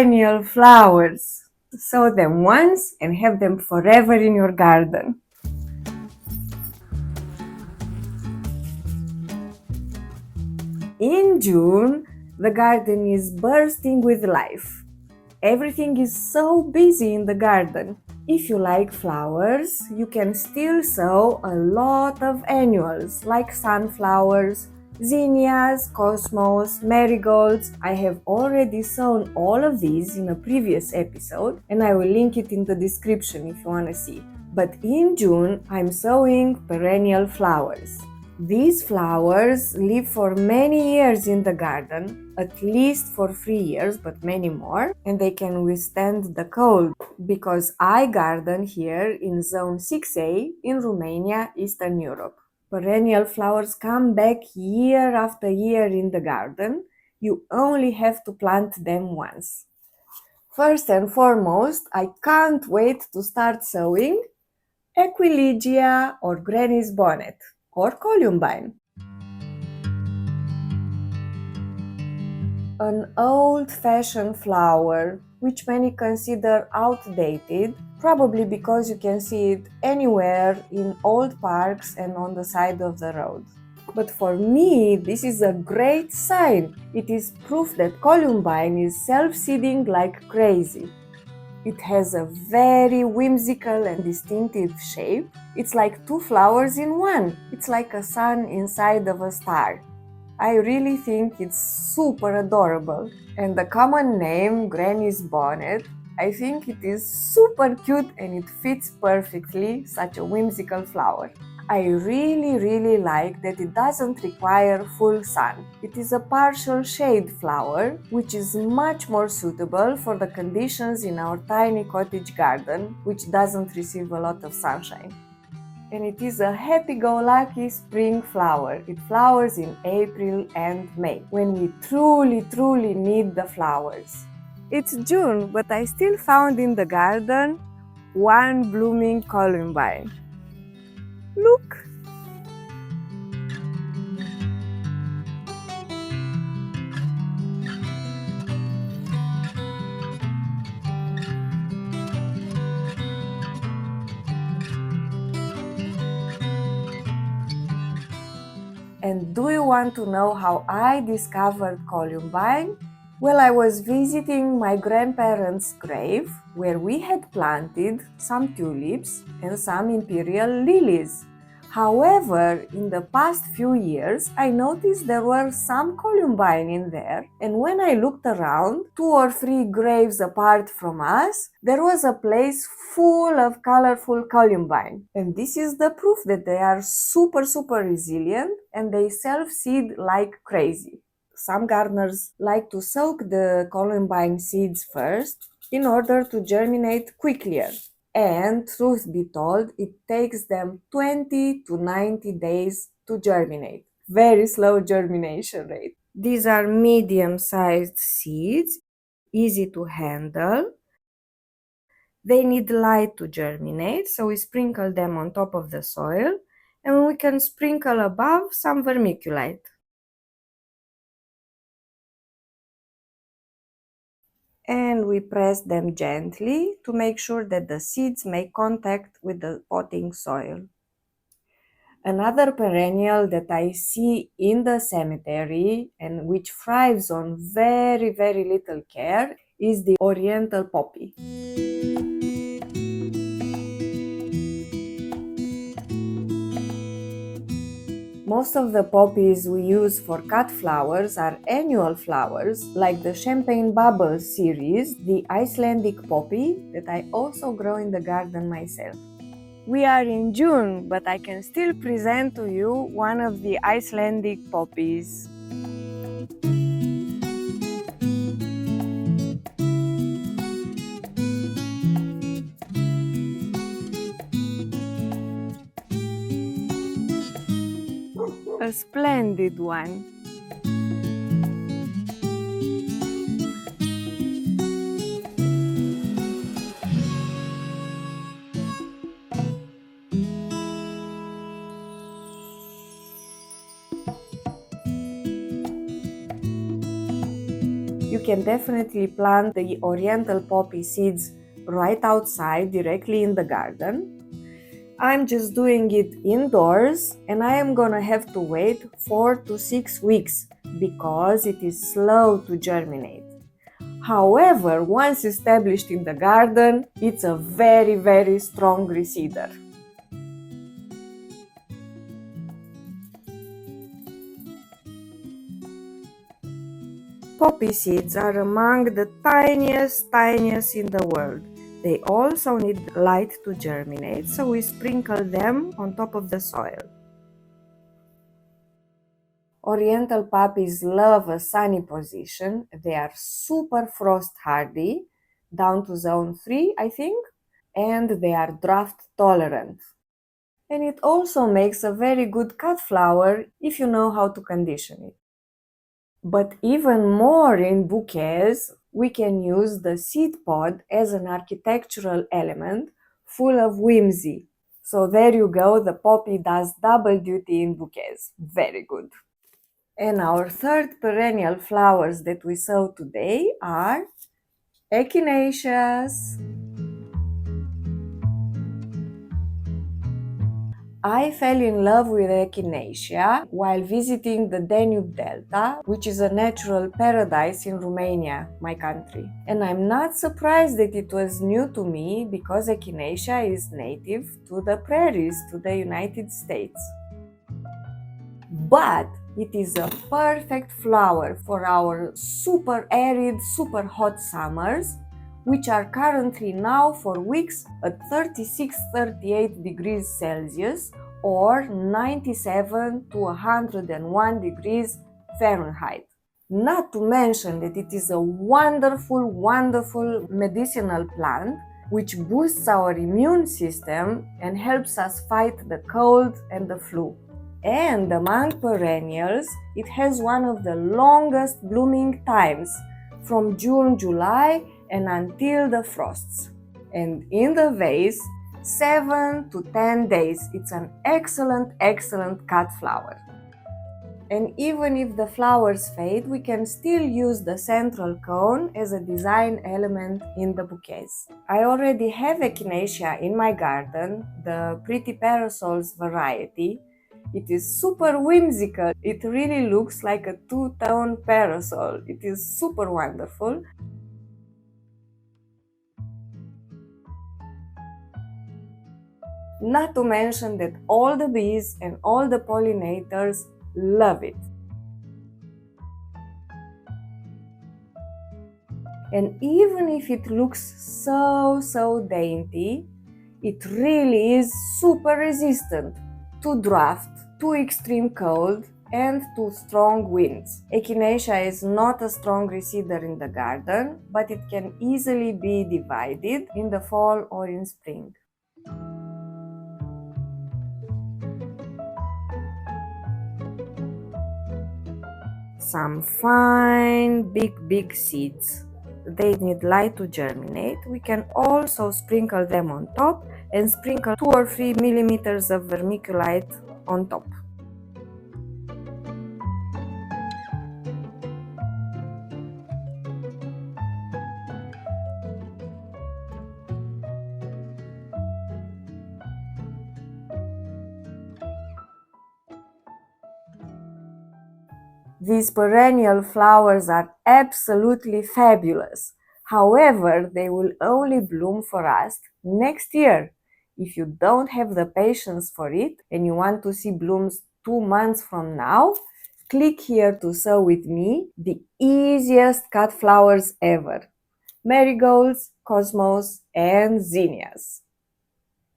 perennial flowers. Sow them once and have them forever in your garden. In June, the garden is bursting with life. Everything is so busy in the garden. If you like flowers, you can still sow a lot of annuals like sunflowers, zinnias, cosmos, marigolds. I have already sown all of these in a previous episode and I will link it in the description if you want to see. But in June, I'm sowing perennial flowers. These flowers live for many years in the garden, at least for 3 years, but many more, and they can withstand the cold because I garden here in Zone 6A in Romania, Eastern Europe. Perennial flowers come back year after year in the garden. You only have to plant them once. First and foremost, I can't wait to start sowing Aquilegia or Granny's bonnet or columbine. An old-fashioned flower which many consider outdated, probably because you can see it anywhere in old parks and on the side of the road. But for me, this is a great sign. It is proof that columbine is self-seeding like crazy. It has a very whimsical and distinctive shape. It's like two flowers in one. It's like a sun inside of a star. I really think it's super adorable. And the common name, Granny's bonnet, I think it is super cute and it fits perfectly such a whimsical flower. I really like that it doesn't require full sun. It is a partial shade flower, which is much more suitable for the conditions in our tiny cottage garden, which doesn't receive a lot of sunshine. And it is a happy-go-lucky spring flower. It flowers in April and May, when we truly need the flowers. It's June, but I still found in the garden one blooming columbine. Look! And do you want to know how I discovered columbine? Well, I was visiting my grandparents' grave where we had planted some tulips and some imperial lilies. However, in the past few years, I noticed there were some columbine in there, and when I looked around, 2 or 3 graves apart from us, there was a place full of colorful columbine. And this is the proof that they are super resilient and they self-seed like crazy. Some gardeners like to soak the columbine seeds first in order to germinate quicker. And truth be told, it takes them 20 to 90 days to germinate. Very slow germination rate. These are medium-sized seeds, easy to handle. They need light to germinate, so we sprinkle them on top of the soil, and we can sprinkle above some vermiculite. And we press them gently to make sure that the seeds make contact with the potting soil. Another perennial that I see in the cemetery and which thrives on very little care is the oriental poppy. Most of the poppies we use for cut flowers are annual flowers, like the Champagne Bubbles series, the Icelandic poppy that I also grow in the garden myself. We are in June, but I can still present to you one of the Icelandic poppies. A splendid one. You can definitely plant the oriental poppy seeds right outside, directly in the garden. I'm just doing it indoors and I am gonna have to wait 4 to 6 weeks because it is slow to germinate. However, once established in the garden, it's a very strong reseeder. Poppy seeds are among the tiniest in the world. They also need light to germinate, so we sprinkle them on top of the soil. Oriental poppies love a sunny position. They are super frost hardy, down to zone 3, I think, and they are drought tolerant. And it also makes a very good cut flower if you know how to condition it. But even more in bouquets, we can use the seed pod as an architectural element full of whimsy. So there you go, the poppy does double duty in bouquets. Very good. And our third perennial flowers that we saw today are echinaceas. I fell in love with Echinacea while visiting the Danube Delta, which is a natural paradise in Romania, my country. And I'm not surprised that it was new to me because Echinacea is native to the prairies, to the United States. But it is a perfect flower for our super arid, super hot summers, which are currently now for weeks at 36-38 degrees Celsius or 97 to 101 degrees Fahrenheit. Not to mention that it is a wonderful medicinal plant which boosts our immune system and helps us fight the cold and the flu. And among perennials, it has one of the longest blooming times, from June, July and until the frosts. And in the vase, 7 to 10 days. It's an excellent cut flower. And even if the flowers fade, we can still use the central cone as a design element in the bouquets. I already have echinacea in my garden, the pretty parasols variety. It is super whimsical. It really looks like a two-tone parasol. It is super wonderful. Not to mention that all the bees and all the pollinators love it. And even if it looks so dainty, it really is super resistant to drought, to extreme cold, and to strong winds. Echinacea is not a strong reseeder in the garden, but it can easily be divided in the fall or in spring. Some fine big seeds. They need light to germinate. We can also sprinkle them on top and sprinkle 2 or 3 millimeters of vermiculite on top. These perennial flowers are absolutely fabulous. However, they will only bloom for us next year. If you don't have the patience for it and you want to see blooms 2 months from now, click here to sow with me the easiest cut flowers ever: marigolds, cosmos, and zinnias.